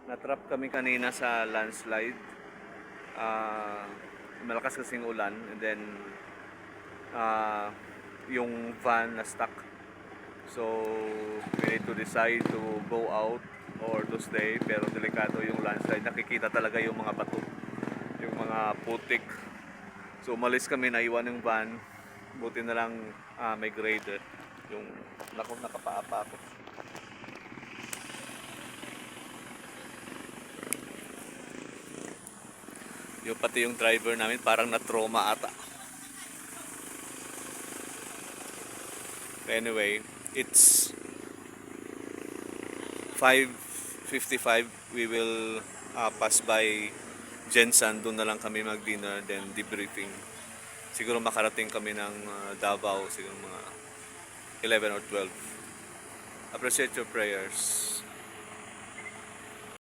Natrap kami kanina sa landslide. Ah, Malakas kasing ulan and then ah, yung van na stuck. So, we need to decide to go out or to stay. Pero delikado yung landslide. Nakikita talaga yung mga bato, yung mga putik. So, umalis kami, naiwan yung van. Buti na lang may grader. Yung nakapaapa ako. Yung pati yung driver namin parang na-trauma ata. Anyway, it's 5:55. We will pass by Jensan. Doon na lang kami mag-dinner, then debriefing. Siguro makarating kami ng Davao, siguro mga 11 or 12. Appreciate your prayers.